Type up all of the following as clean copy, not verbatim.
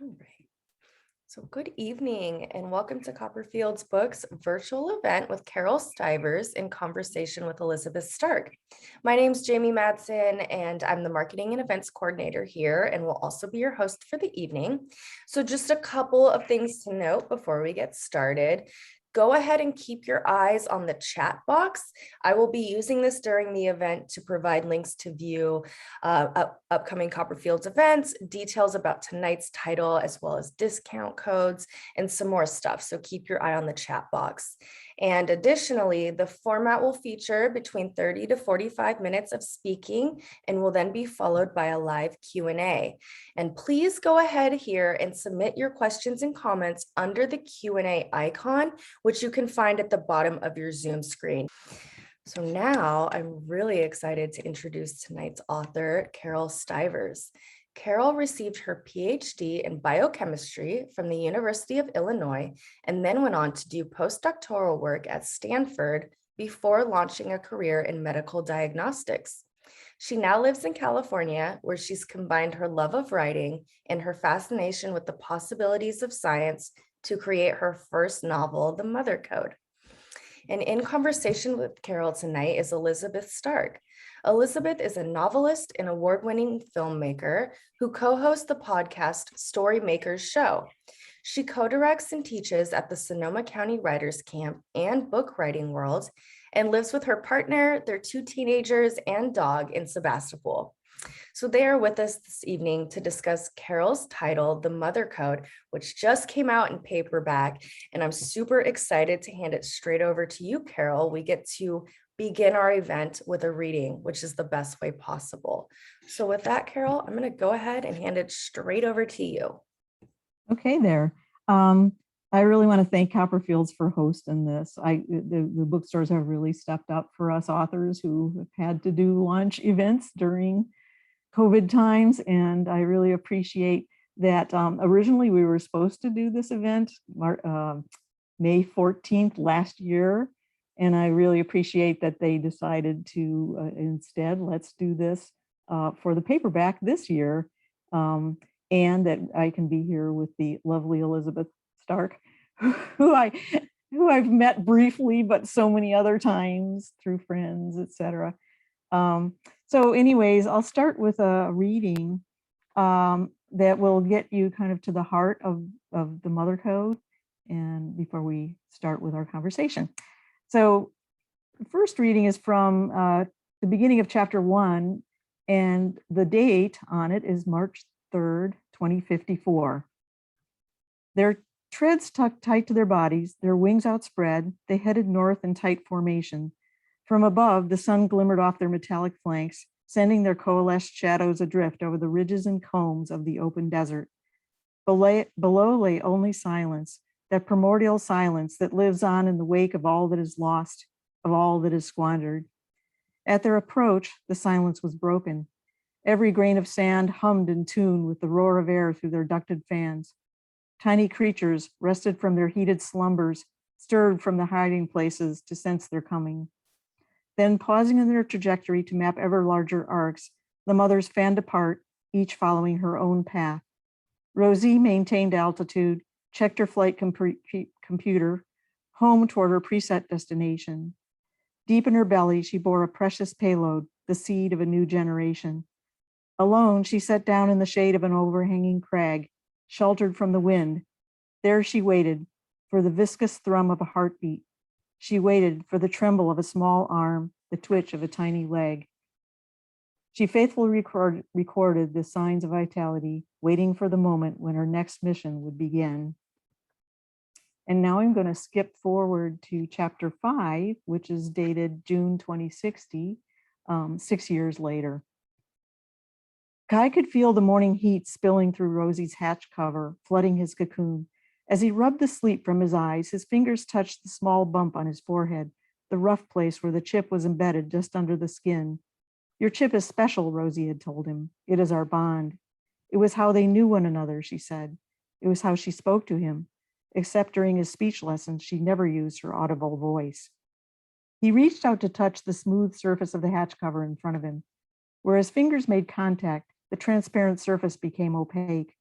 All right. So good evening and welcome to Copperfield's Books virtual event with Carole Stivers in conversation with Elizabeth Stark. My name's Jamie Madsen and I'm the marketing and events coordinator here and will also be your host for the evening. So just a couple of things to note before we get started. Go ahead and keep your eyes on the chat box. I will be using this during the event to provide links to view upcoming Copperfields events, details about tonight's title, as well as discount codes and some more stuff. So keep your eye on the chat box. And additionally, the format will feature between 30 to 45 minutes of speaking and will then be followed by a live Q&A. And please go ahead here and submit your questions and comments under the Q&A icon, which you can find at the bottom of your Zoom screen. So now I'm really excited to introduce tonight's author, Carole Stivers. Carole received her PhD in biochemistry from the University of Illinois and then went on to do postdoctoral work at Stanford before launching a career in medical diagnostics. She now lives in California, where she's combined her love of writing and her fascination with the possibilities of science to create her first novel, The Mother Code. And in conversation with Carole tonight is Elizabeth Stark. Elizabeth is a novelist and award-winning filmmaker who co-hosts the podcast Storymakers Show. She co-directs and teaches at the Sonoma County Writers Camp and Book Writing World and lives with her partner, their 2 teenagers, and dog in Sebastopol. So they are with us this evening to discuss Carole's title, The Mother Code, which just came out in paperback. And I'm super excited to hand it straight over to you, Carole. We get to begin our event with a reading, which is the best way possible. So with that, Carole, I'm going to go ahead and hand it straight over to you. Okay, there. I really want to thank Copperfields for hosting this. The bookstores have really stepped up for us authors who have had to do launch events during COVID times, and I really appreciate that. Originally, we were supposed to do this event May 14th last year, and I really appreciate that they decided to instead, let's do this for the paperback this year, and that I can be here with the lovely Elizabeth Stark, who I've met briefly, but so many other times through friends, etc. So anyways, I'll start with a reading that will get you kind of to the heart of the Mother Code, and before we start with our conversation. So the first reading is from the beginning of chapter 1, and the date on it is March 3rd, 2054. Their treads tucked tight to their bodies, their wings outspread, they headed north in tight formation. From above, the sun glimmered off their metallic flanks, sending their coalesced shadows adrift over the ridges and combes of the open desert. Below lay only silence, that primordial silence that lives on in the wake of all that is lost, of all that is squandered. At their approach, the silence was broken. Every grain of sand hummed in tune with the roar of air through their ducted fans. Tiny creatures, rested from their heated slumbers, stirred from the hiding places to sense their coming. Then, pausing in their trajectory to map ever larger arcs, the mothers fanned apart, each following her own path. Rho-Z maintained altitude, checked her flight computer, home toward her preset destination. Deep in her belly, she bore a precious payload, the seed of a new generation. Alone, she sat down in the shade of an overhanging crag, sheltered from the wind. There she waited for the viscous thrum of a heartbeat. She waited for the tremble of a small arm, the twitch of a tiny leg. She faithfully recorded the signs of vitality, waiting for the moment when her next mission would begin. And now I'm going to skip forward to chapter 5, which is dated June 2060, 6 years later. Kai could feel the morning heat spilling through Rosie's hatch cover, flooding his cocoon. As he rubbed the sleep from his eyes, his fingers touched the small bump on his forehead, the rough place where the chip was embedded just under the skin. Your chip is special, Rho-Z had told him. It is our bond. It was how they knew one another, she said. It was how she spoke to him. Except during his speech lessons, she never used her audible voice. He reached out to touch the smooth surface of the hatch cover in front of him. Where his fingers made contact, the transparent surface became opaque.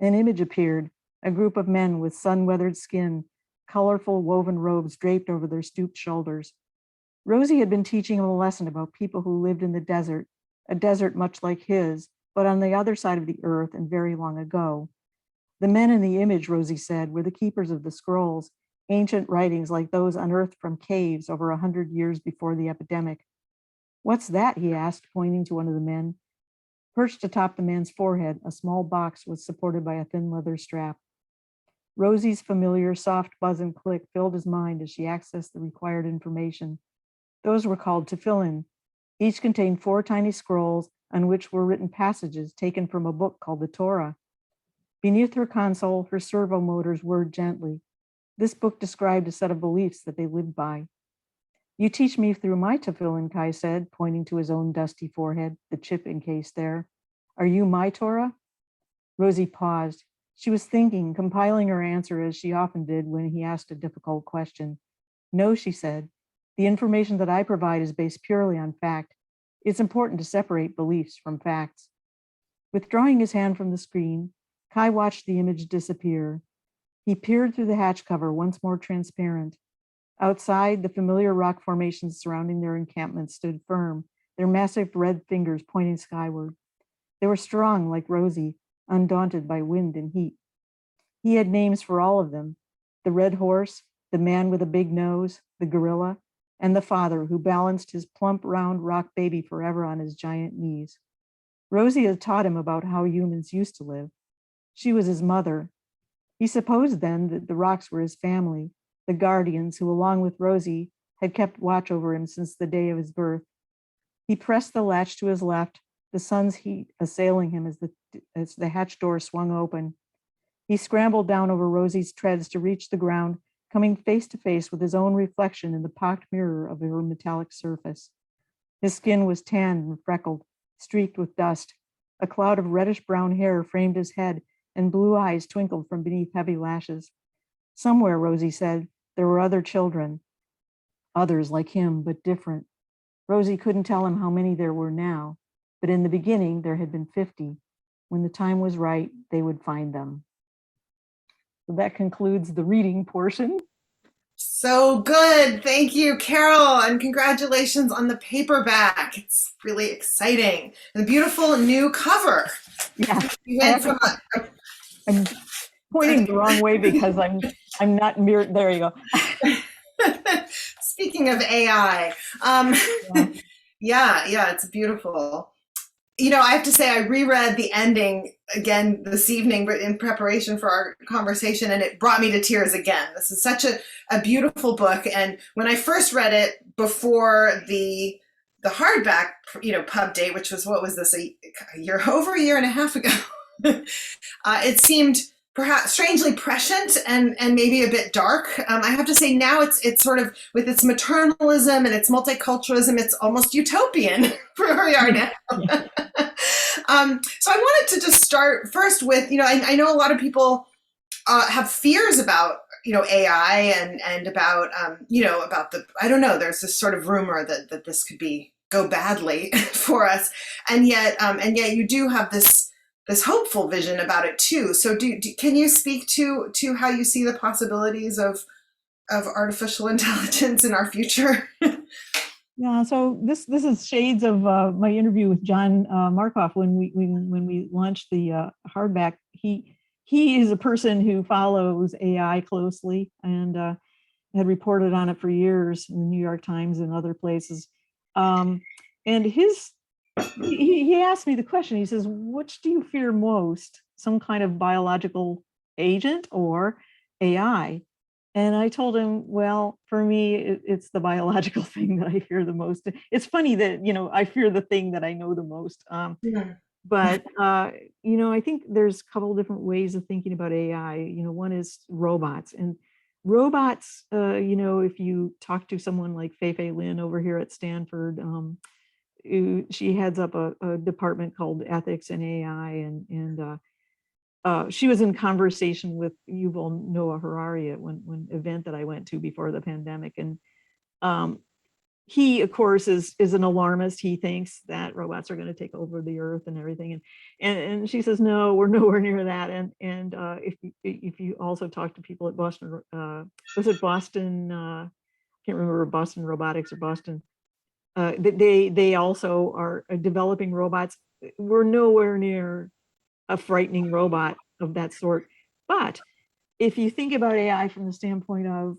An image appeared, a group of men with sun-weathered skin, colorful woven robes draped over their stooped shoulders. Rho-Z had been teaching him a lesson about people who lived in the desert, a desert much like his, but on the other side of the earth and very long ago. The men in the image, Rho-Z said, were the keepers of the scrolls, ancient writings like those unearthed from caves over 100 years before the epidemic. What's that? He asked, pointing to one of the men. Perched atop the man's forehead, a small box was supported by a thin leather strap. Rosie's familiar soft buzz and click filled his mind as she accessed the required information. Those were called tefillin. Each contained 4 tiny scrolls on which were written passages taken from a book called the Torah. Beneath her console, her servo motors whirred gently. This book described a set of beliefs that they lived by. You teach me through my tefillin, Kai said, pointing to his own dusty forehead, the chip encased there. Are you my Torah? Rho-Z paused. She was thinking, compiling her answer as she often did when he asked a difficult question. No, she said. The information that I provide is based purely on fact. It's important to separate beliefs from facts. Withdrawing his hand from the screen, Kai watched the image disappear. He peered through the hatch cover, once more transparent. Outside, the familiar rock formations surrounding their encampment stood firm, their massive red fingers pointing skyward. They were strong like Rho-Z, undaunted by wind and heat. He had names for all of them: the red horse, the man with a big nose, the gorilla, and the father who balanced his plump, round rock baby forever on his giant knees. Rho-Z had taught him about how humans used to live. She was his mother. He supposed then that the rocks were his family, the guardians who, along with Rho-Z, had kept watch over him since the day of his birth. He pressed the latch to his left, the sun's heat assailing him as the hatch door swung open. He scrambled down over Rosie's treads to reach the ground, coming face to face with his own reflection in the pocked mirror of her metallic surface. His skin was tanned and freckled, streaked with dust. A cloud of reddish-brown hair framed his head, and blue eyes twinkled from beneath heavy lashes. Somewhere, Rho-Z said, there were other children, others like him, but different. Rho-Z couldn't tell him how many there were now, but in the beginning, there had been 50. When the time was right, they would find them. So that concludes the reading portion. So good. Thank you, Carole, and congratulations on the paperback. It's really exciting. And the beautiful new cover. Yeah. I'm pointing the wrong way because I'm not mirror. There you go. Speaking of AI, yeah, it's beautiful. You know, I have to say, I reread the ending again this evening in preparation for our conversation, and it brought me to tears again. This is such a beautiful book. And when I first read it before the hardback, pub date, which was, what was this, over a year and a half ago, it seemed perhaps strangely prescient and maybe a bit dark. I have to say now it's sort of, with its maternalism and its multiculturalism, it's almost utopian for where we are now. So I wanted to just start first with, I know a lot of people have fears about, AI and about, about I don't know, there's this sort of rumor that this could go badly for us. And yet you do have this hopeful vision about it too. So can you speak to how you see the possibilities of artificial intelligence in our future? Yeah, so this is shades of my interview with John Markoff when we launched the hardback. He is a person who follows AI closely and had reported on it for years in the New York Times and other places. And he asked me the question. He says, "Which do you fear most? Some kind of biological agent or AI?" And I told him, well, for me, it's the biological thing that I fear the most. It's funny that, I fear the thing that I know the most. But, I think there's a couple of different ways of thinking about AI. One is robots. And robots, if you talk to someone like Fei Lin over here at Stanford, she heads up a department called Ethics and AI. And she was in conversation with Yuval Noah Harari at one event that I went to before the pandemic. And he, of course, is an alarmist. He thinks that robots are going to take over the earth and everything. And she says, no, we're nowhere near that. And if you also talk to people at Boston, was it Boston? I can't remember, Boston Robotics or Boston. They also are developing robots. We're nowhere near a frightening robot of that sort. But if you think about AI from the standpoint of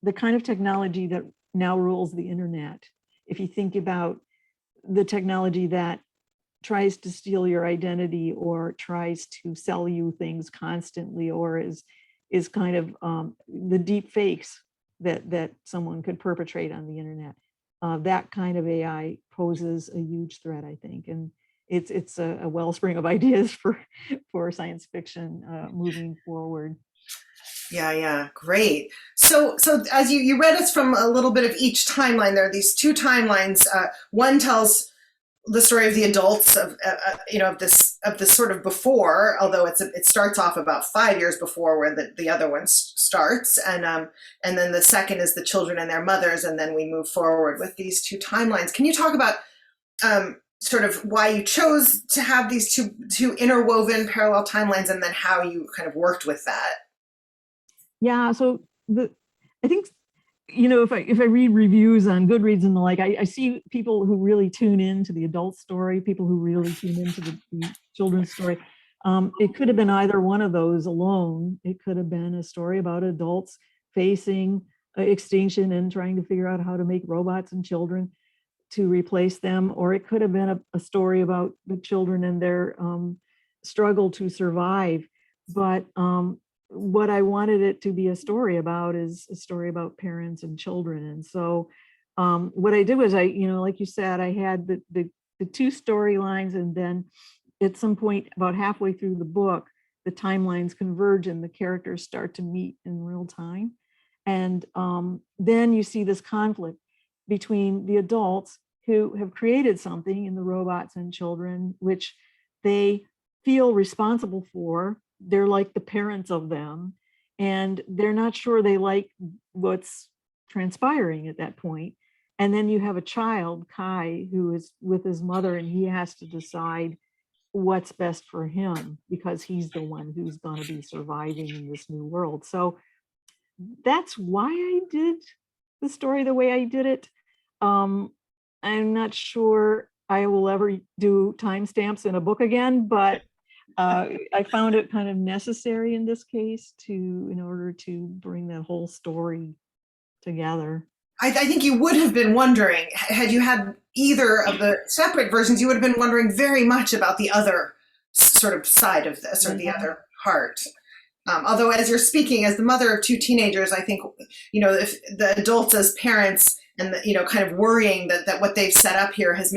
the kind of technology that now rules the internet, if you think about the technology that tries to steal your identity or tries to sell you things constantly, or is kind of the deep fakes that someone could perpetrate on the internet, that kind of AI poses a huge threat, I think. And it's a wellspring of ideas for science fiction moving forward. Yeah, great. So as you read us from a little bit of each timeline, there are these two timelines. One tells the story of the adults of this sort of before, although it starts off about 5 years before where the other one starts, and then the second is the children and their mothers, and then we move forward with these two timelines. Can you talk about sort of why you chose to have these two interwoven parallel timelines, and then how you kind of worked with that? Yeah, so I think, if I read reviews on Goodreads and the like, I see people who really tune into the adult story, people who really tune into the children's story. It could have been either one of those alone. It could have been a story about adults facing extinction and trying to figure out how to make robots and children to replace them, or it could have been a story about the children and their struggle to survive. But what I wanted it to be a story about is a story about parents and children. And so what I did was like you said, I had the two storylines, and then at some point about halfway through the book, the timelines converge and the characters start to meet in real time. And then you see this conflict between the adults who have created something in the robots and children, which they feel responsible for. They're like the parents of them, and they're not sure they like what's transpiring at that point. And then you have a child, Kai, who is with his mother, and he has to decide what's best for him because he's the one who's going to be surviving in this new world. So that's why I did the story the way I did it. I'm not sure I will ever do timestamps in a book again, but I found it kind of necessary in this case in order to bring that whole story together. I think you would have been wondering, had you had either of the separate versions, you would have been wondering very much about the other sort of side of this, or the other part. Although as you're speaking, as the mother of two teenagers, I think, if the adults as parents and kind of worrying that what they've set up here is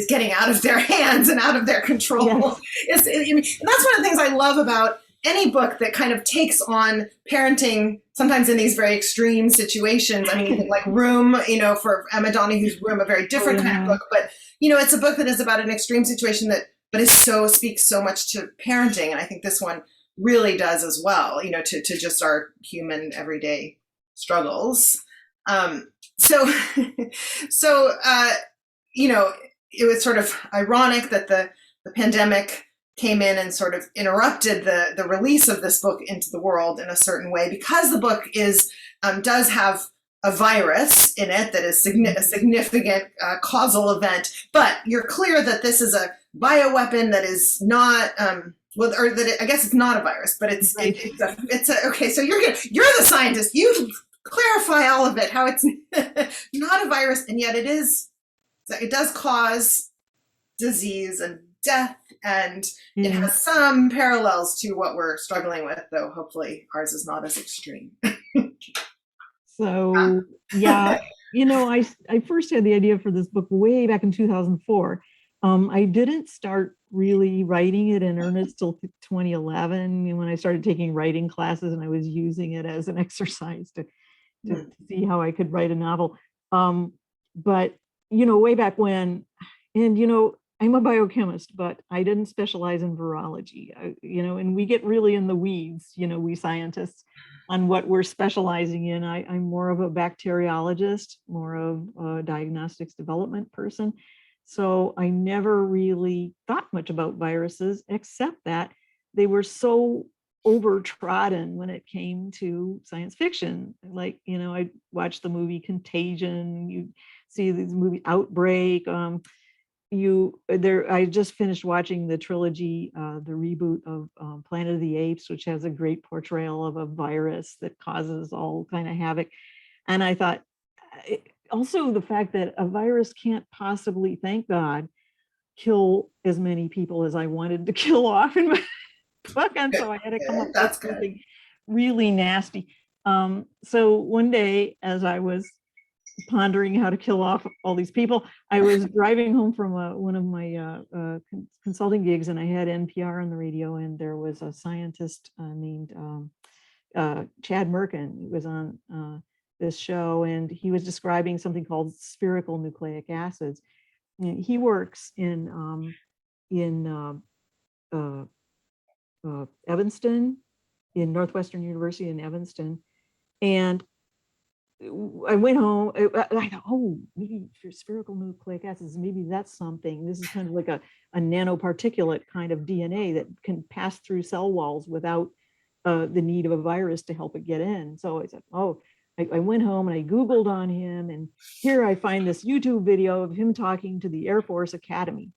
getting out of their hands and out of their control. Yes. And that's one of the things I love about any book that kind of takes on parenting, sometimes in these very extreme situations. I mean, like Room, for Emma Donohue's Room, a very different kind of book, but it's a book that is about an extreme situation but speaks so much to parenting. And I think this one really does as well, to just our human everyday struggles. So it was sort of ironic that the pandemic came in and sort of interrupted the release of this book into the world in a certain way, because the book does have a virus in it that is a significant causal event. But you're clear that this is a bioweapon that is not, I guess it's not a virus, but it's okay. So you're the scientist. You clarify all of it, how it's not a virus, and yet it does cause disease and death, and it has some parallels to what we're struggling with, though hopefully ours is not as extreme. So yeah, I first had the idea for this book way back in 2004. I didn't start really writing it in earnest till 2011, when I started taking writing classes, and I was using it as an exercise to see how I could write a novel. But, way back when, and, I'm a biochemist, but I didn't specialize in virology, and we get really in the weeds, we scientists. on what we're specializing in. I'm more of a bacteriologist, more of a diagnostics development person. So I never really thought much about viruses, except that they were so overtrodden when it came to science fiction. Like, I watched the movie Contagion, you see this movie Outbreak. I just finished watching the trilogy, the reboot of Planet of the Apes, which has a great portrayal of a virus that causes all kind of havoc. And I thought, also the fact that a virus can't possibly, thank God, kill as many people as I wanted to kill off in my book. And so I had to come up with something really nasty. So one day, as I was pondering how to kill off all these people, I was driving home from one of my consulting gigs, and I had NPR on the radio, and there was a scientist named Chad Merkin. He was on this show, and he was describing something called spherical nucleic acids. And he works in Evanston, in Northwestern University in Evanston, and I went home. I thought, oh, maybe for spherical nucleic acids, maybe that's something. This is kind of like a nanoparticulate kind of DNA that can pass through cell walls without the need of a virus to help it get in. So I said, oh, I went home and I Googled on him, and here I find this YouTube video of him talking to the Air Force Academy.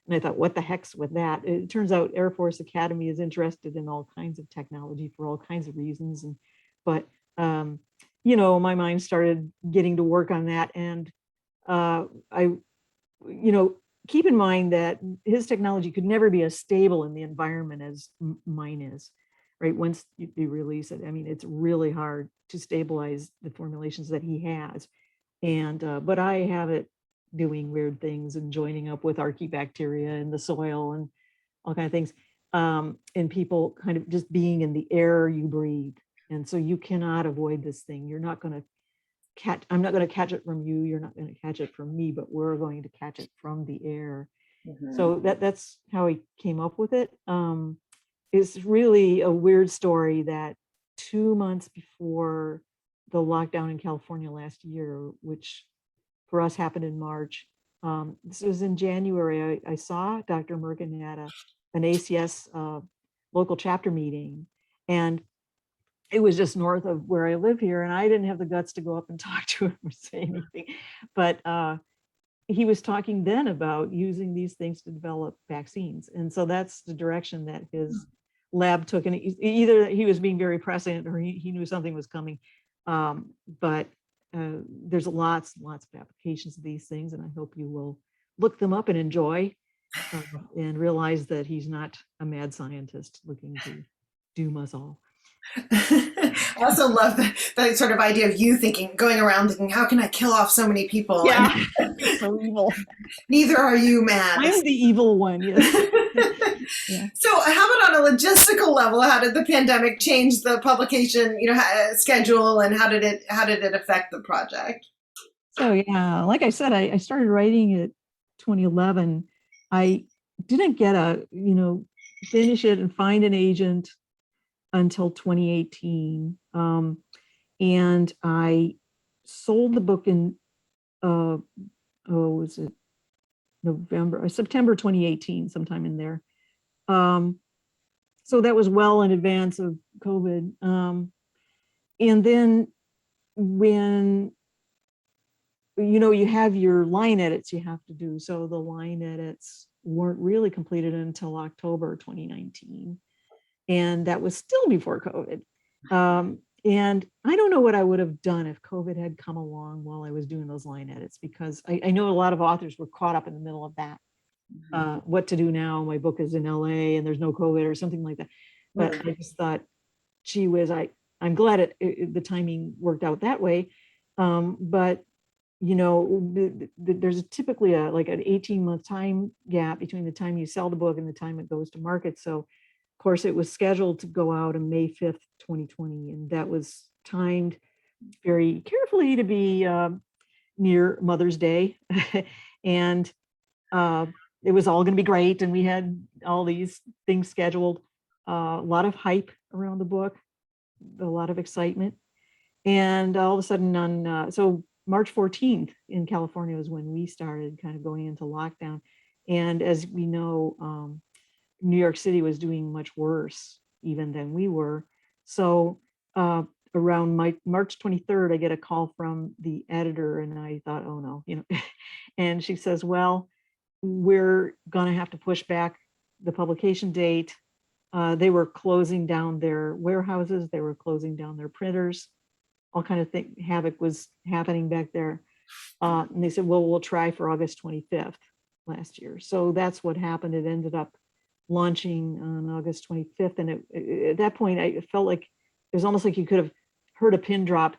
And I thought, what the heck's with that? It turns out Air Force Academy is interested in all kinds of technology for all kinds of reasons. But my mind started getting to work on that. And keep in mind that his technology could never be as stable in the environment as mine is, right? Once you release it, I mean, it's really hard to stabilize the formulations that he has. And, but I have it doing weird things and joining up with archaebacteria in the soil and all kinds of things. And people kind of just being in the air you breathe. And so you cannot avoid this thing. You're not going to I'm not going to catch it from you. You're not going to catch it from me, but we're going to catch it from the air. Mm-hmm. So that's how I came up with it. It's really a weird story that 2 months before the lockdown in California last year, which for us happened in March. This was in January. I saw Dr. Merkin at an ACS local chapter meeting, and it was just north of where I live here, and I didn't have the guts to go up and talk to him or say anything. But he was talking then about using these things to develop vaccines, and so that's the direction that his lab took. And either he was being very prescient, or he knew something was coming. But there's lots of applications of these things, and I hope you will look them up and enjoy and realize that he's not a mad scientist looking to doom us all. I also love that sort of idea of you going around thinking, how can I kill off so many people? Yeah, so evil. Neither are you, Matt. I'm the evil one, yes. Yeah. So how about on a logistical level, how did the pandemic change the publication, schedule, and how did it affect the project? So yeah, like I said, I started writing it 2011. I didn't get finish it and find an agent until 2018. And I sold the book in, was it September 2018, sometime in there. So that was well in advance of COVID. And then when, you have your line edits you have to do. So the line edits weren't really completed until October 2019. And that was still before COVID. And I don't know what I would have done if COVID had come along while I was doing those line edits, because I know a lot of authors were caught up in the middle of that. What to do now? My book is in LA and there's no COVID or something like that. But I just thought, gee whiz, I'm glad the timing worked out that way. But there's typically like an 18-month time gap between the time you sell the book and the time it goes to market. So of course it was scheduled to go out on May 5th, 2020. And that was timed very carefully to be near Mother's Day. And it was all going to be great. And we had all these things scheduled, a lot of hype around the book. a lot of excitement. And all of a sudden so March 14th in California was when we started kind of going into lockdown. And as we know, New York City was doing much worse even than we were. So around March 23rd, I get a call from the editor, and I thought, oh no, and she says, well, we're going to have to push back the publication date. They were closing down their warehouses, they were closing down their printers, all kind of havoc was happening back there. And they said, well, we'll try for August 25th last year. So that's what happened. It ended up launching on August 25th. And at that point, I felt like it was almost like you could have heard a pin drop.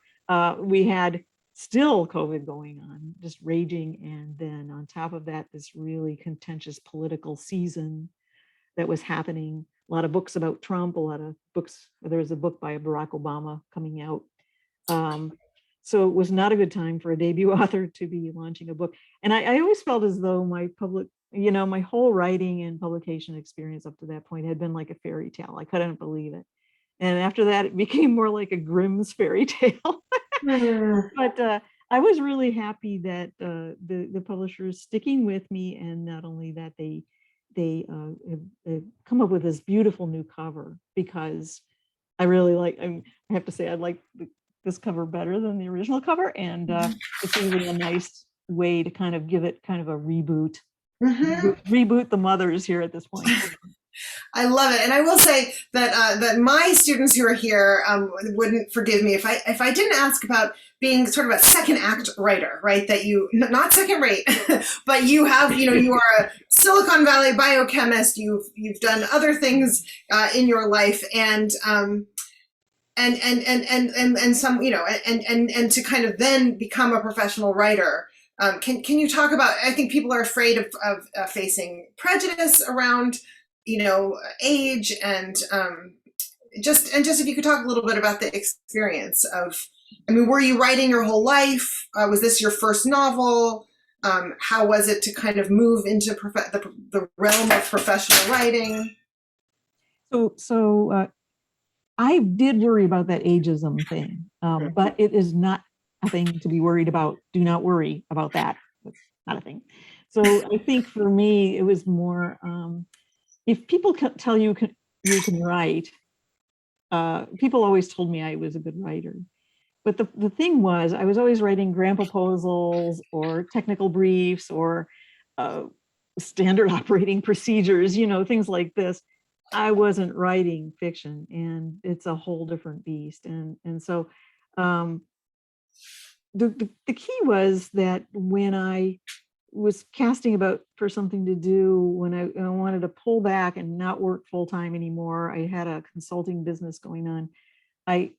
We had still COVID going on, just raging. And then on top of that, this really contentious political season that was happening. A lot of books about Trump, a lot of books. There's a book by Barack Obama coming out. So it was not a good time for a debut author to be launching a book. And I always felt as though my my whole writing and publication experience up to that point had been like a fairy tale. I couldn't believe it. And after that, it became more like a Grimm's fairy tale. But I was really happy that the publisher is sticking with me, and not only that, they have come up with this beautiful new cover, because I really like. I have to say, I like this cover better than the original cover, and it's really a nice way to kind of give it kind of a reboot. Reboot the mothers here at this point. I love it, and I will say that that my students who are here wouldn't forgive me if I didn't ask about being sort of a second act writer, right? That you not second rate, but you have you are a Silicon Valley biochemist. You've done other things in your life, and some and to kind of then become a professional writer. Can you talk about? I think people are afraid of facing prejudice around age, and just if you could talk a little bit about the experience of, were you writing your whole life? Was this your first novel? How was it to kind of move into the realm of professional writing? So I did worry about that ageism thing, but it is not a thing to be worried about. Do not worry about that. That's not a thing. So I think for me, it was more, if people tell you you can write, people always told me I was a good writer. But the thing was, I was always writing grant proposals or technical briefs or standard operating procedures, things like this. I wasn't writing fiction, and it's a whole different beast. And so the key was that when I was casting about for something to do, when I wanted to pull back and not work full time anymore, I had a consulting business going on. I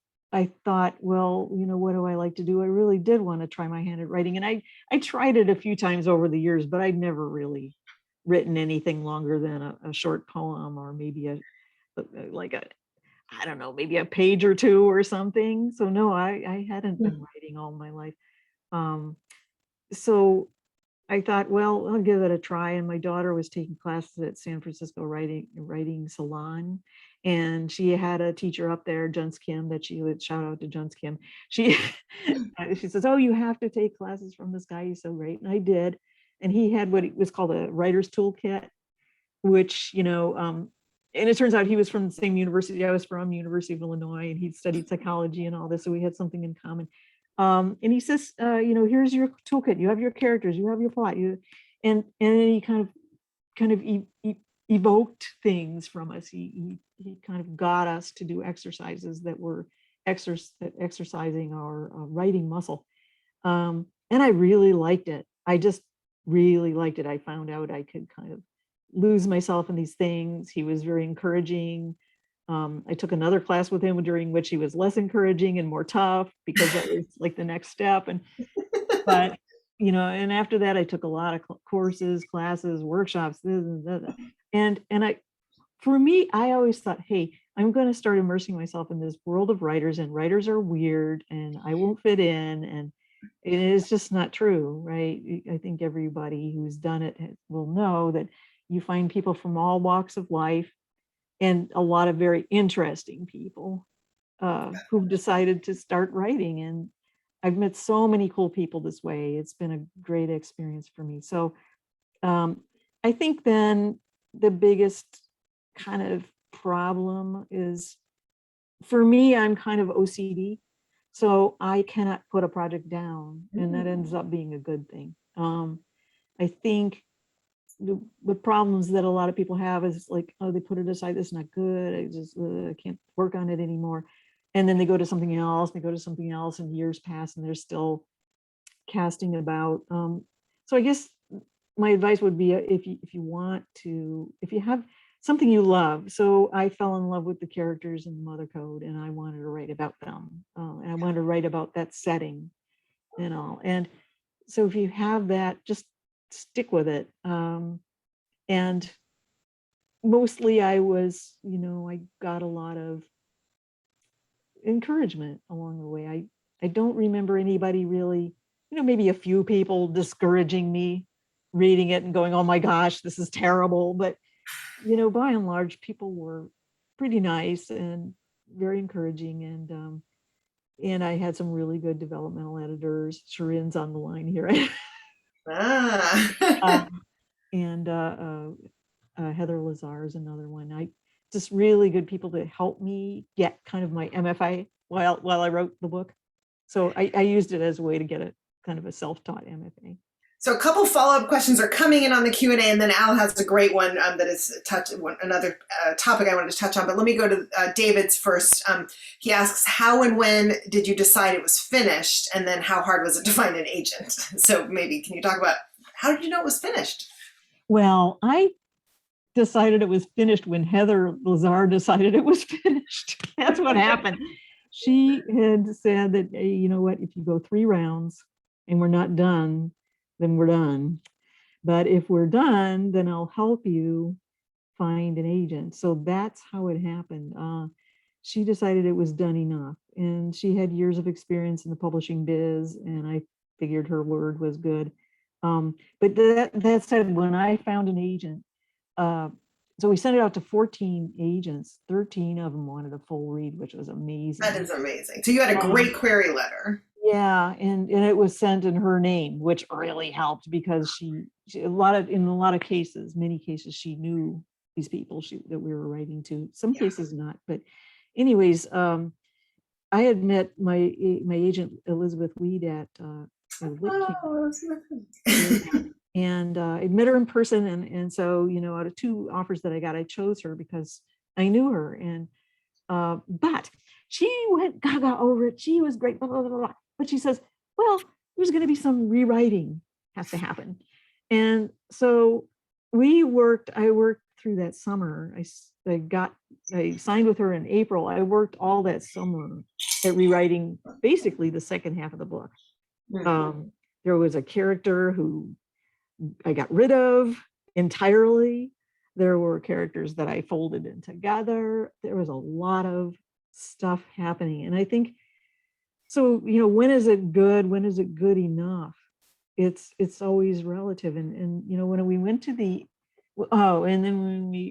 thought, well, what do I like to do? I really did want to try my hand at writing, and I tried it a few times over the years, but I'd never really written anything longer than a short poem, or maybe I don't know, maybe a page or two or something. So no, I hadn't been writing all my life. So I thought, well, I'll give it a try. And my daughter was taking classes at San Francisco writing salon. And she had a teacher up there, Juns Kim, that she would shout out to Juns Kim. She says, oh, you have to take classes from this guy. He's so great. And I did. And he had what was called a writer's toolkit, which, and it turns out he was from the same university I was from, University of Illinois, and he'd studied psychology and all this. So we had something in common. And he says, here's your toolkit. You have your characters, you have your plot, and he kind of evoked things from us. He kind of got us to do exercises that were exercising our writing muscle. And I really liked it. I just really liked it. I found out I could kind of lose myself in these things. He was very encouraging. I took another class with him during which he was less encouraging and more tough, because that was like the next step. But and after that, I took a lot of courses, classes, workshops, and for me, I always thought, hey, I'm going to start immersing myself in this world of writers, and writers are weird, and I won't fit in, and it is just not true, right? I think everybody who's done it will know that you find people from all walks of life, and a lot of very interesting people. who decided to start writing. And I've met so many cool people this way. It's been a great experience for me. So I think then the biggest kind of problem is, for me, I'm kind of OCD. So I cannot put a project down, and that ends up being a good thing. I think the problems that a lot of people have is like, oh, they put it aside, it's not good, I just can't work on it anymore. And then they go to something else, and years pass and they're still casting about. So I guess my advice would be, if you want to, if you have something you love. So I fell in love with the characters in Mother Code, and I wanted to write about them. And I wanted to write about that setting and all. And so if you have that, just stick with it. And mostly I was, I got a lot of encouragement along the way. I don't remember anybody really, maybe a few people discouraging me reading it and going, oh my gosh, this is terrible. But, by and large, people were pretty nice and very encouraging. And I had some really good developmental editors. Sharin's on the line here. And Heather Lazar is another one. Just really good people to help me get kind of my MFA while I wrote the book. So I used it as a way to get a kind of a self-taught MFA. So a couple follow-up questions are coming in on the Q&A, and then Al has a great one that is another topic I wanted to touch on. But let me go to David's first. He asks, how and when did you decide it was finished? And then how hard was it to find an agent? So maybe can you talk about, how did you know it was finished? Well, I decided it was finished when Heather Lazar decided it was finished. That's what happened. She had said that, hey, you know what, if you go 3 rounds and we're not done, then we're done. But if we're done, then I'll help you find an agent. So that's how it happened. She decided it was done enough, and she had years of experience in the publishing biz, and I figured her word was good. But that said, when I found an agent, so we sent it out to 14 agents. 13 of them wanted a full read, which was amazing. That is amazing. So you had a great query letter. Yeah, and it was sent in her name, which really helped, because she in a lot of cases, many cases, she knew these people that we were writing to. Some cases not, but anyways, I had met my agent Elizabeth Weed at and I met her in person, and so out of 2 offers that I got, I chose her because I knew her, and but she went gaga over it. She was great, blah, blah, blah, blah. But she says, well, there's going to be some rewriting has to happen. And so I worked through that summer. I signed with her in April. I worked all that summer at rewriting basically the second half of the book. There was a character who I got rid of entirely. There were characters that I folded in together. There was a lot of stuff happening. And I think, so, when is it good? When is it good enough? It's always relative. And when we went to and then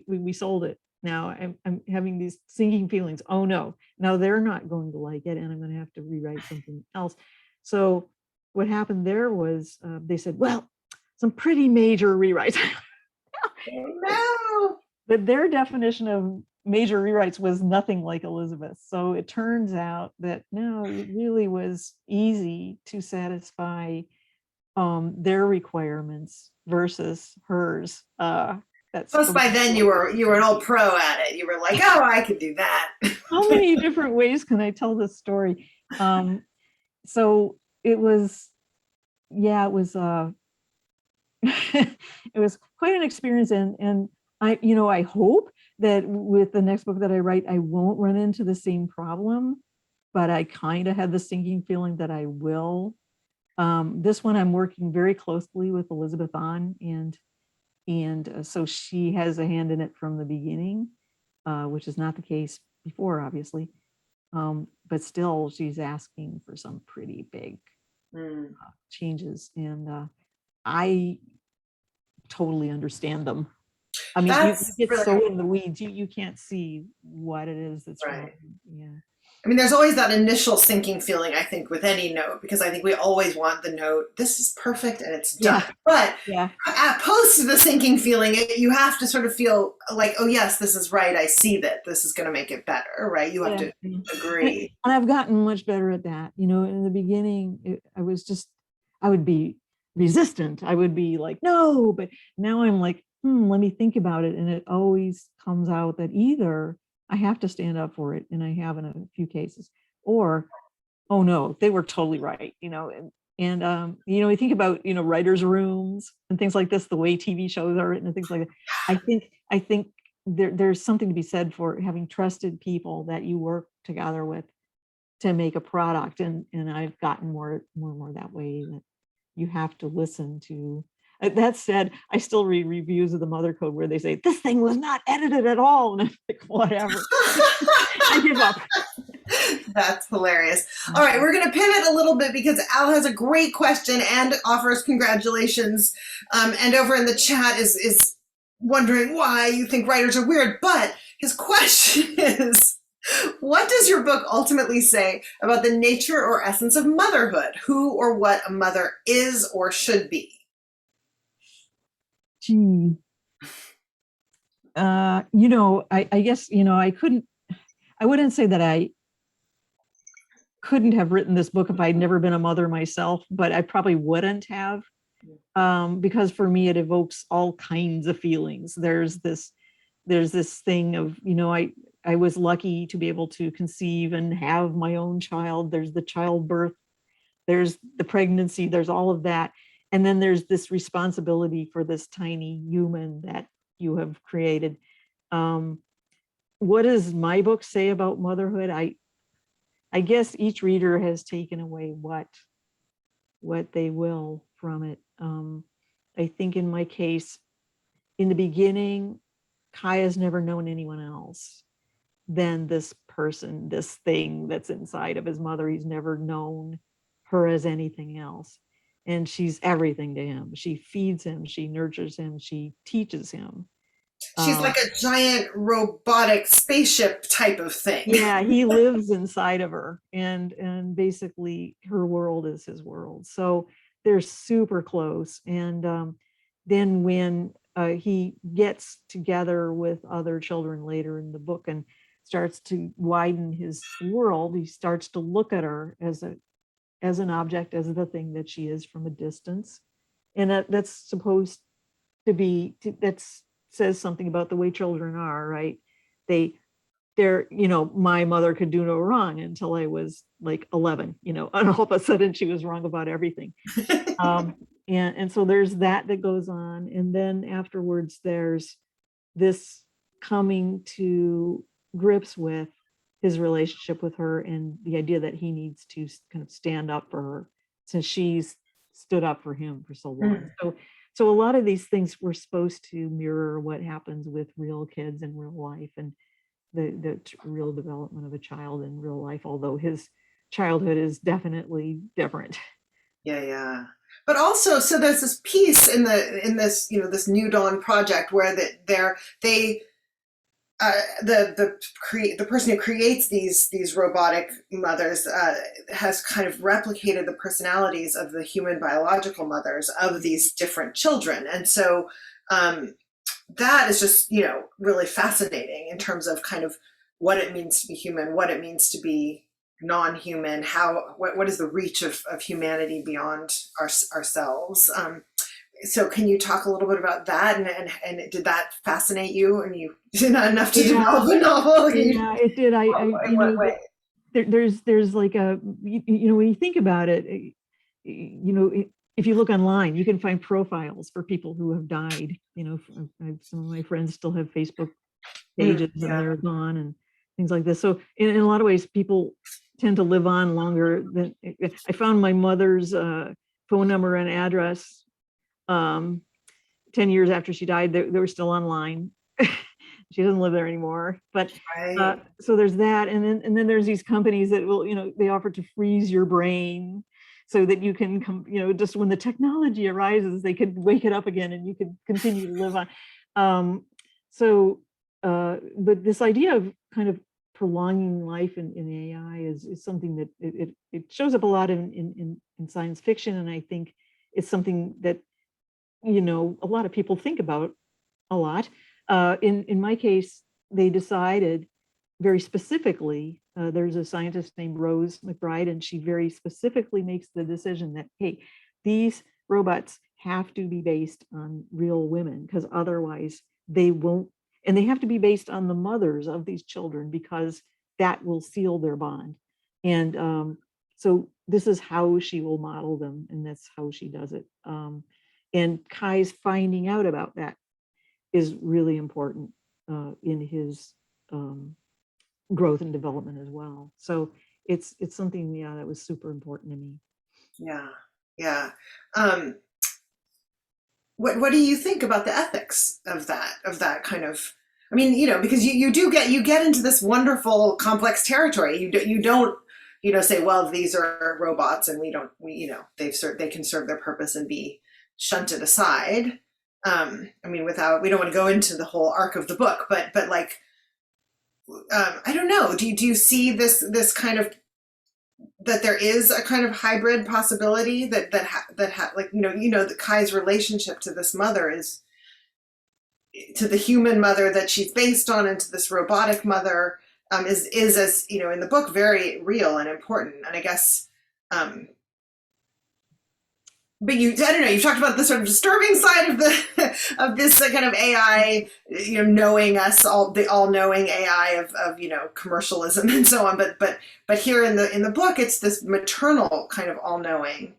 when we sold it, now I'm having these sinking feelings. Oh no, now they're not going to like it, and I'm going to have to rewrite something else. So what happened there was they said, well, some pretty major rewrites. No. But their definition of major rewrites was nothing like Elizabeth. So it turns out that no, it really was easy to satisfy their requirements versus hers. Plus by then you were an old pro at it. You were like, oh, I could do that. How many different ways can I tell this story? So it was, it was quite an experience, and I hope that with the next book that I write, I won't run into the same problem, but I kind of had the sinking feeling that I will. This one I'm working very closely with Elizabeth on, and so she has a hand in it from the beginning, which is not the case before, obviously. But still, she's asking for some pretty big changes, and I totally understand them. I mean, you get really so in the weeds, you can't see what it is that's right. wrong. Yeah. I mean, there's always that initial sinking feeling, I think, with any note, because I think we always want the note, this is perfect and it's done. Yeah. But Yeah. post the sinking feeling, you have to sort of feel like, oh, yes, this is right. I see that this is going to make it better, right? You have to agree. And I've gotten much better at that. You know, in the beginning, I would be resistant. I would be like, no, but now I'm like, let me think about it. And it always comes out that either I have to stand up for it, and I have in a few cases, or, oh no, they were totally right, you know. And you know, we think about, you know, writers' rooms and things like this, the way TV shows are written and things like that. I think there's something to be said for having trusted people that you work together with to make a product. And I've gotten more and more that way, that you have to listen to. That said, I still read reviews of the Mother Code where they say, this thing was not edited at all. And I'm like, whatever. I give up. That's hilarious. All right, we're going to pivot a little bit because Al has a great question and offers congratulations. And over in the chat is wondering why you think writers are weird. But his question is, what does your book ultimately say about the nature or essence of motherhood? Who or what a mother is or should be? Gee. You know, I guess, you know, I wouldn't say that I couldn't have written this book if I'd never been a mother myself, but I probably wouldn't have, because for me, it evokes all kinds of feelings. There's this thing of, you know, I was lucky to be able to conceive and have my own child. There's the childbirth, there's the pregnancy, there's all of that. And then there's this responsibility for this tiny human that you have created. What does my book say about motherhood? I guess each reader has taken away what they will from it. I think in my case, in the beginning, Kaya's never known anyone else than this person, this thing that's inside of his mother. He's never known her as anything else. And she's everything to him. She feeds him, she nurtures him, she teaches him. She's like a giant robotic spaceship type of thing. Yeah, he lives inside of her, and basically her world is his world. So they're super close. And then when he gets together with other children later in the book and starts to widen his world, he starts to look at her as an object, as the thing that she is from a distance. And that's supposed to be, that's says something about the way children are, right? They're, you know, my mother could do no wrong until I was like 11, you know, and all of a sudden she was wrong about everything. And so there's that goes on. And then afterwards, there's this coming to grips with his relationship with her and the idea that he needs to kind of stand up for her since she's stood up for him for so long. So a lot of these things were supposed to mirror what happens with real kids in real life and the real development of a child in real life, although his childhood is definitely different. Yeah. But also, so there's this piece in this, you know, this New Dawn project where the person who creates these robotic mothers has kind of replicated the personalities of the human biological mothers of these different children. And so that is just, you know, really fascinating in terms of kind of what it means to be human, what it means to be non-human, what is the reach of humanity beyond ourselves. So can you talk a little bit about that? And did that fascinate you? And you did not enough to develop a novel? Yeah, it did. In what way? There's like you know, when you think about it, you know, if you look online, you can find profiles for people who have died. You know, some of my friends still have Facebook pages and they're gone and things like this. So in a lot of ways, people tend to live on longer than. I found my mother's phone number and address 10 years after she died. They were still online. She doesn't live there anymore, but so there's that. And then there's these companies that will, you know, they offer to freeze your brain so that you can come, you know, just when the technology arises, they could wake it up again and you could continue to live on. But this idea of kind of prolonging life in AI is something that it shows up a lot in science fiction. And I think it's something that, you know, a lot of people think about a lot. In my case, they decided very specifically, there's a scientist named Rose McBride, and she very specifically makes the decision that, hey, these robots have to be based on real women, because otherwise they won't, and they have to be based on the mothers of these children, because that will seal their bond. And so this is how she will model them, and that's how she does it. And Kai's finding out about that is really important in his growth and development as well. So it's something, yeah, that was super important to me. Yeah, yeah. What do you think about the ethics of that kind of? I mean, you know, because you get into this wonderful complex territory. You don't say, well, these are robots and we you know, they can serve their purpose and be shunted aside. I mean, we don't want to go into the whole arc of the book, but like, I don't know. Do you see this kind of, that there is a kind of hybrid possibility that like, the Kai's relationship to this mother is to the human mother that she's based on, and to this robotic mother, is as, you know, in the book, very real and important. And I guess, but I don't know, you talked about the sort of disturbing side of of this kind of AI, you know, knowing us, the all-knowing AI of you know, commercialism and so on. But here in the book, it's this maternal kind of all-knowing.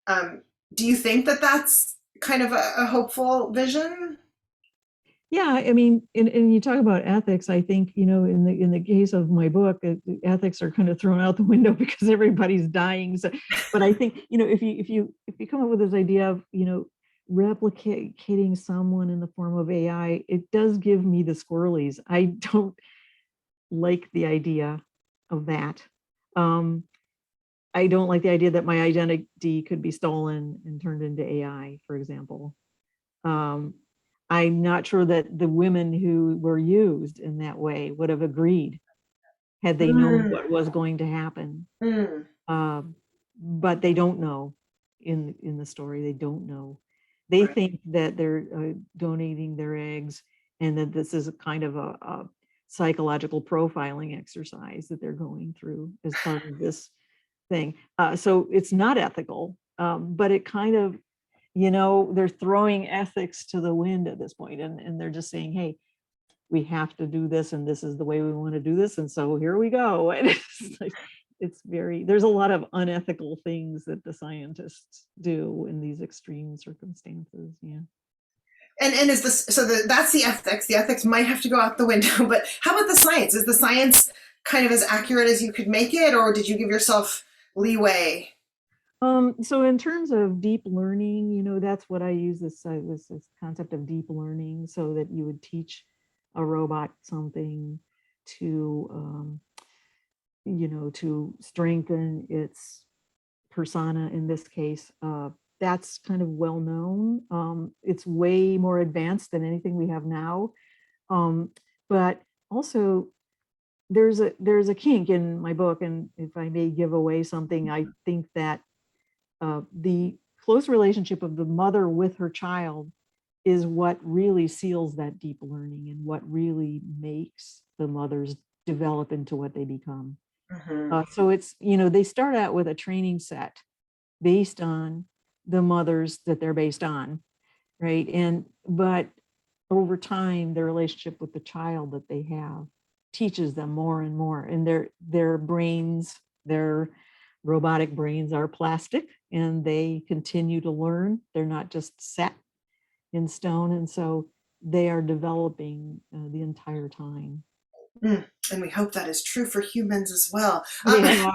Do you think that that's kind of a hopeful vision? Yeah, I mean, and you talk about ethics. I think, you know, in the case of my book, ethics are kind of thrown out the window because everybody's dying. So, but I think, you know, if you come up with this idea of, you know, replicating someone in the form of AI, it does give me the squirrelies. I don't like the idea of that. I don't like the idea that my identity could be stolen and turned into AI, for example. I'm not sure that the women who were used in that way would have agreed had they known what was going to happen. But they don't know in the story. They don't know. They Right. think that they're donating their eggs, and that this is a kind of a psychological profiling exercise that they're going through as part of this thing. So it's not ethical, but it kind of, you know, they're throwing ethics to the wind at this point, and they're just saying, hey, we have to do this, and this is the way we want to do this, and so here we go. And it's like, there's a lot of unethical things that the scientists do in these extreme circumstances. Yeah. And is this, so that's the ethics. The ethics might have to go out the window, but how about the science? Is the science kind of as accurate as you could make it, or did you give yourself leeway? So in terms of deep learning, you know, that's what I use, this concept of deep learning, so that you would teach a robot something to, you know, to strengthen its persona in this case. That's kind of well known. It's way more advanced than anything we have now. But also there's a kink in my book, and if I may give away something, I think that the close relationship of the mother with her child is what really seals that deep learning, and what really makes the mothers develop into what they become. So it's, you know, they start out with a training set based on the mothers that they're based on, right? But over time, their relationship with the child that they have teaches them more and more, and their brains, their robotic brains are plastic, and they continue to learn. They're not just set in stone, and so they are developing the entire time. And we hope that is true for humans as well. Yeah.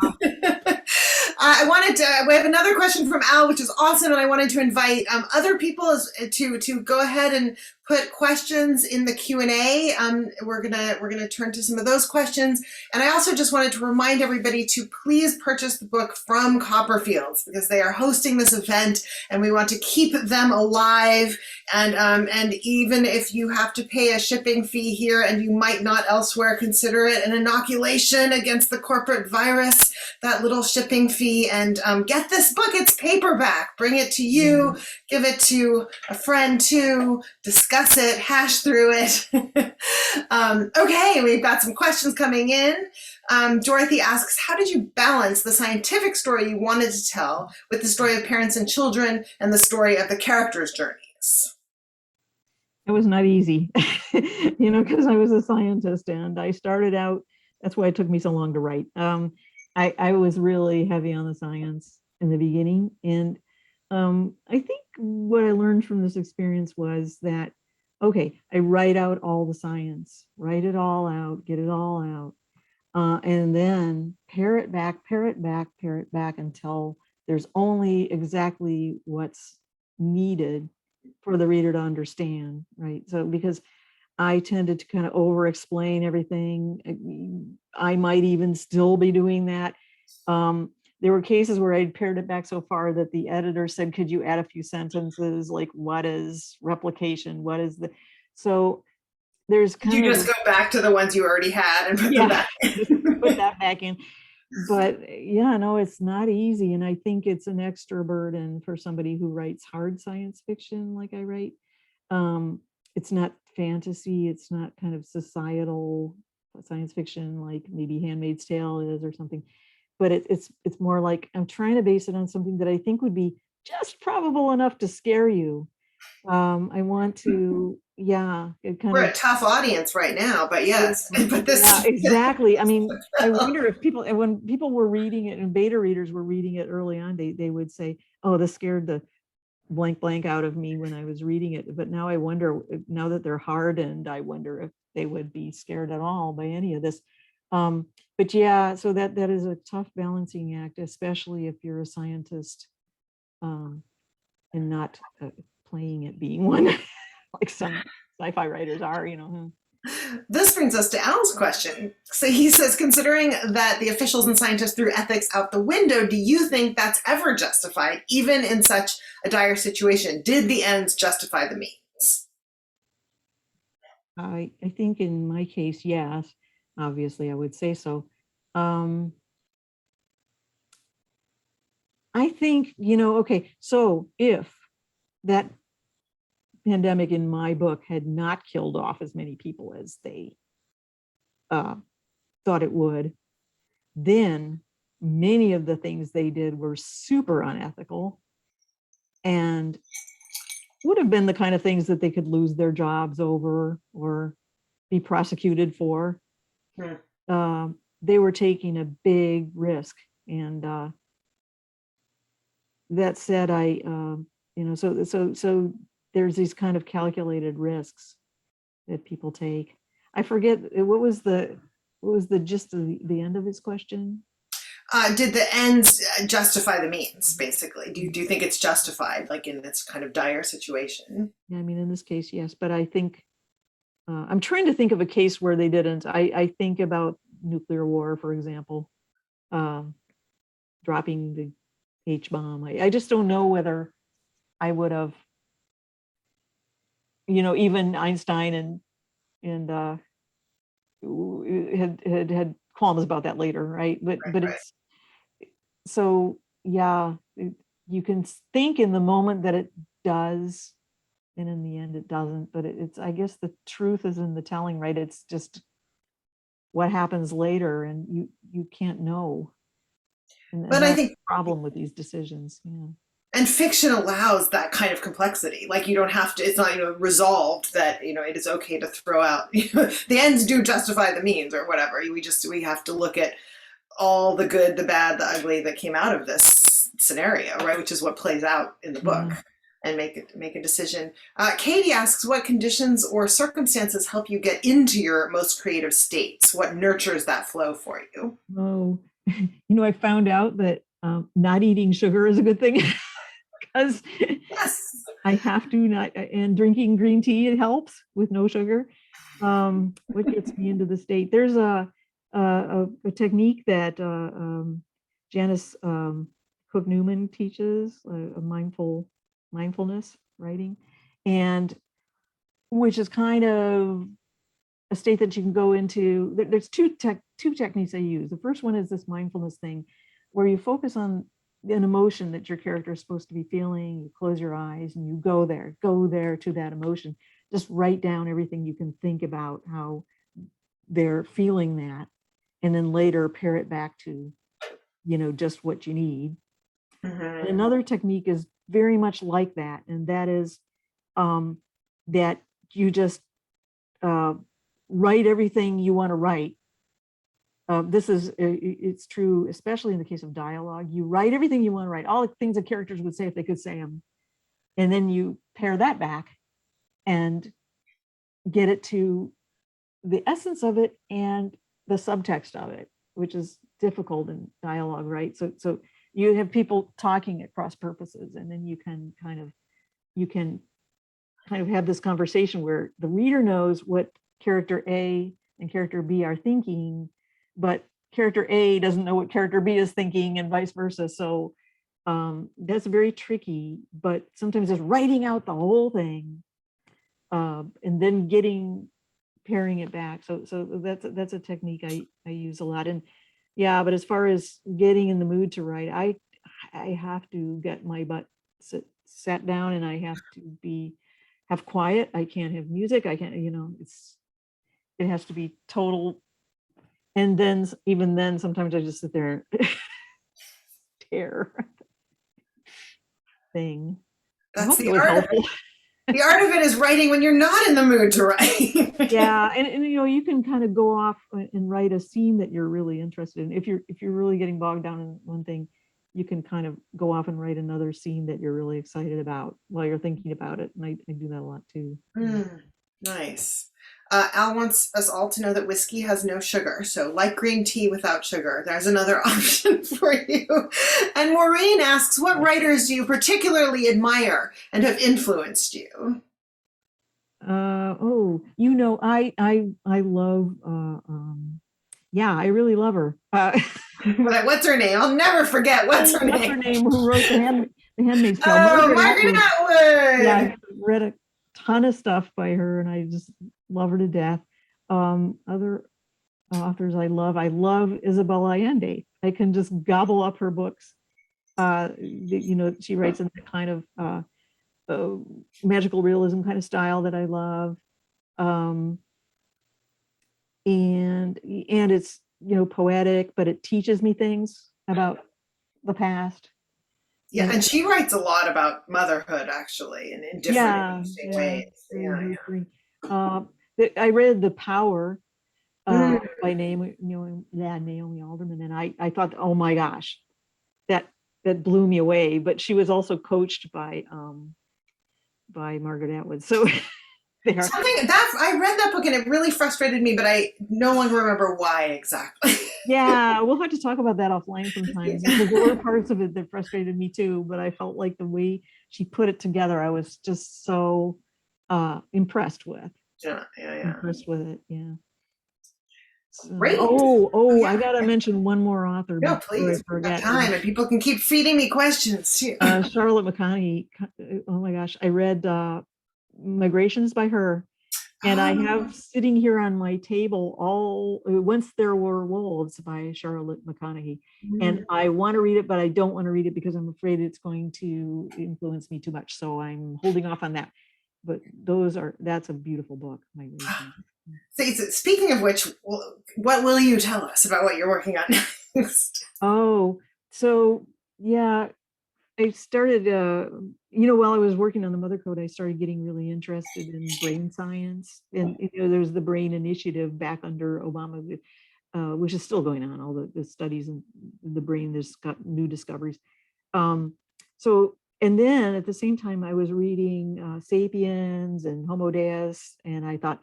We have another question from Al, which is awesome, and I wanted to invite other people to go ahead and put questions in the Q&A. We're gonna turn to some of those questions, and I also just wanted to remind everybody to please purchase the book from Copperfields, because they are hosting this event, and we want to keep them alive. And even if you have to pay a shipping fee here, and you might not elsewhere, consider it an inoculation against the corporate virus. That little shipping fee, and get this book. It's paperback. Bring it to you. Give it to a friend too. Discuss it. Hash through it. Okay, we've got some questions coming in. Dorothy asks, how did you balance the scientific story you wanted to tell with the story of parents and children and the story of the characters' journeys? It was not easy, because I was a scientist and I started out, that's why it took me so long to write. I was really heavy on the science in the beginning. And I think what I learned from this experience was that, okay, I write out all the science, write it all out, get it all out, and then pare it back until there's only exactly what's needed for the reader to understand, right? So because I tended to kind of over-explain everything. I might even still be doing that. There were cases where I'd pared it back so far that the editor said, could you add a few sentences, like what is replication? What is the, so there's kind you of- just go back to the ones you already had and put them back in. Put that back in. But yeah, no, it's not easy. And I think it's an extra burden for somebody who writes hard science fiction like I write. It's not fantasy, it's not kind of societal science fiction like maybe Handmaid's Tale is or something, but it's more like I'm trying to base it on something that I think would be just probable enough to scare you. I want to, We're a tough audience right now, but yes, but this exactly. I mean, I wonder if people, and when people were reading it and beta readers were reading it early on, they would say, oh, this scared the blank out of me when I was reading it. But now I wonder, now that they're hardened, I wonder if they would be scared at all by any of this. But yeah, so that is a tough balancing act, especially if you're a scientist and not playing at being one, like some sci-fi writers are, This brings us to Al's question. So he says, considering that the officials and scientists threw ethics out the window, do you think that's ever justified, even in such a dire situation? Did the ends justify the means? I think in my case, yes, obviously I would say so. I think, okay, so if that pandemic in my book had not killed off as many people as they thought it would, then many of the things they did were super unethical and would have been the kind of things that they could lose their jobs over or be prosecuted for. They were taking a big risk. And that said, so there's these kind of calculated risks that people take. I forget, what was the gist of the end of his question? Did the ends justify the means, basically? Do you think it's justified, like in this kind of dire situation? Yeah, I mean, in this case, yes, but I think, I'm trying to think of a case where they didn't. I think about nuclear war, for example, dropping the H-bomb. I just don't know whether I would have, even Einstein and had qualms about that later, right? But it's so, yeah, you can think in the moment that it does, and in the end it doesn't. But it's, I guess the truth is in the telling, right? It's just what happens later, and you can't know. But I think the problem with these decisions, And fiction allows that kind of complexity. Like you don't have to, it's not, resolved that, it is okay to throw out, the ends do justify the means or whatever. We have to look at all the good, the bad, the ugly that came out of this scenario, right? Which is what plays out in the book, and make a decision. Katie asks, what conditions or circumstances help you get into your most creative states? What nurtures that flow for you? Oh, I found out that Not eating sugar is a good thing because Yes. I have to not, and drinking green tea, it helps with no sugar. What gets me into the state? There's a technique that Janice Cook Newman teaches, a mindfulness writing, and which is kind of a state that you can go into. There's two techniques I use. The first one is this mindfulness thing, where you focus on an emotion that your character is supposed to be feeling. You close your eyes and you go there to that emotion. Just write down everything you can think about how they're feeling that, and then later pare it back to, just what you need. And another technique is very much like that, and that is that you just write everything you want to write. It's true, especially in the case of dialogue. You write everything you want to write, all the things that characters would say if they could say them, and then you pare that back and get it to the essence of it and the subtext of it, which is difficult in dialogue, right? So you have people talking at cross purposes, and then you can kind of have this conversation where the reader knows what character A and character B are thinking, but character A doesn't know what character B is thinking, and vice versa. So that's very tricky, but sometimes just writing out the whole thing and then paring it back. So that's a technique I use a lot. And yeah, but as far as getting in the mood to write, I have to get my butt sat down, and I have to have quiet. I can't have music. I can't, it has to be total. And then even then, sometimes I just sit there and tear thing. That's the art. The art of it is writing when you're not in the mood to write. Yeah, and you can kind of go off and write a scene that you're really interested in. If you're really getting bogged down in one thing, you can kind of go off and write another scene that you're really excited about while you're thinking about it. And I do that a lot too. Nice. Al wants us all to know that whiskey has no sugar. So like green tea without sugar, there's another option for you. And Maureen asks, what writers do you particularly admire and have influenced you? I love, I really love her. What's her name? I'll never forget. What's her name? Who wrote The Handmaid's Tale? Oh, Margaret Atwood. Yeah, I read a ton of stuff by her, and I just love her to death. Other authors I love Isabel Allende. I can just gobble up her books. She writes in that kind of magical realism kind of style that I love. And it's, poetic, but it teaches me things about the past. Yeah, and she writes a lot about motherhood, actually, and in different ways. I read The Power by Naomi Alderman, and I thought, oh my gosh, that blew me away. But she was also coached by Margaret Atwood. So I read that book and it really frustrated me, but I no longer remember why exactly. Yeah, we'll have to talk about that offline sometimes, because there were parts of it that frustrated me too, but I felt like the way she put it together, I was just so impressed with. Yeah. Impressed with it, yeah. So, Great. I gotta mention one more author. No, please. We've got time, and people can keep feeding me questions too. Charlotte McConaughey. Oh my gosh, I read Migrations by her. And I have sitting here on my table Once There Were Wolves by Charlotte McConaughey. And I want to read it, but I don't want to read it because I'm afraid it's going to influence me too much. So I'm holding off on that. But that's a beautiful book. Speaking of which, what will you tell us about what you're working on next? Oh, so yeah, I started, while I was working on the Mother Code, I started getting really interested in brain science. And, there's the Brain Initiative back under Obama, which is still going on, all the studies in the brain, there's got new discoveries. And then at the same time, I was reading Sapiens and Homo Deus, and I thought,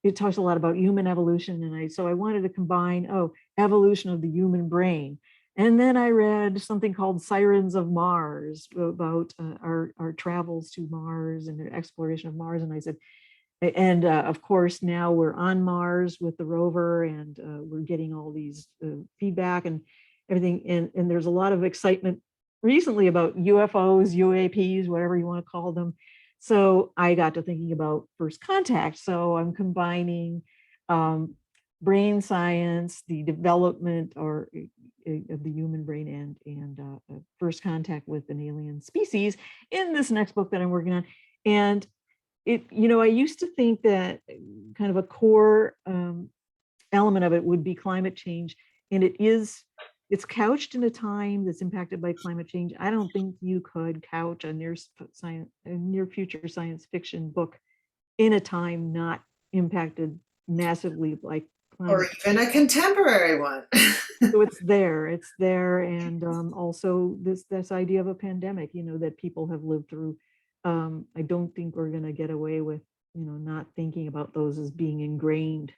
it talks a lot about human evolution. And so I wanted to combine, evolution of the human brain. And then I read something called Sirens of Mars about our travels to Mars and the exploration of Mars. And I said, and of course, now we're on Mars with the rover, and we're getting all these feedback and everything. And there's a lot of excitement recently about UFOs, UAPs, whatever you want to call them. So I got to thinking about first contact. So I'm combining brain science, the development of the human brain, and first contact with an alien species in this next book that I'm working on. And I used to think that kind of a core element of it would be climate change, and it's couched in a time that's impacted by climate change. I don't think you could couch a near future science fiction book in a time not impacted massively by climate. Or even a contemporary one. So it's there, and also this idea of a pandemic, that people have lived through. I don't think we're going to get away with, not thinking about those as being ingrained.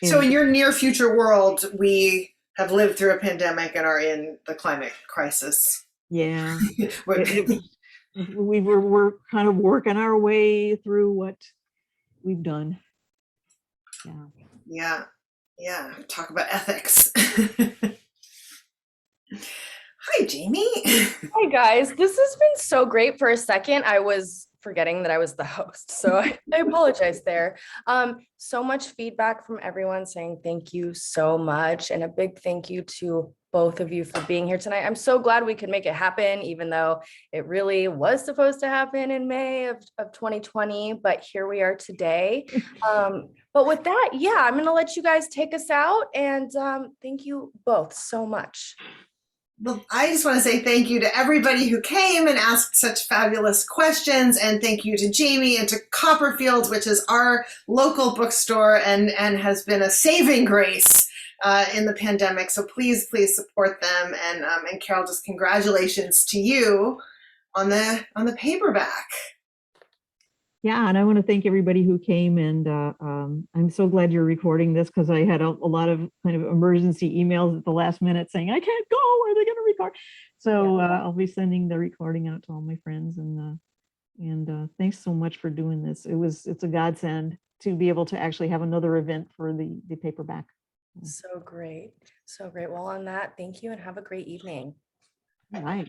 So in your near future world, we have lived through a pandemic and are in the climate crisis. Yeah, we're kind of working our way through what we've done. Yeah. Talk about ethics. Hi, Jamie. Hi guys, this has been so great. For a second, I was forgetting that I was the host, so I apologize there. So much feedback from everyone saying thank you so much, and a big thank you to both of you for being here tonight. I'm so glad we could make it happen, even though it really was supposed to happen in May of 2020, but here we are today. But with that, I'm going to let you guys take us out, and thank you both so much. Well, I just want to say thank you to everybody who came and asked such fabulous questions, and thank you to Jamie and to Copperfields, which is our local bookstore and has been a saving grace in the pandemic. So please support them. And Carole, just congratulations to you on the paperback. Yeah, and I want to thank everybody who came, and I'm so glad you're recording this, because I had a lot of kind of emergency emails at the last minute saying, I can't go, are they going to record? So I'll be sending the recording out to all my friends, and thanks so much for doing this. It's a godsend to be able to actually have another event for the paperback. So great. Well, on that, thank you and have a great evening. All right.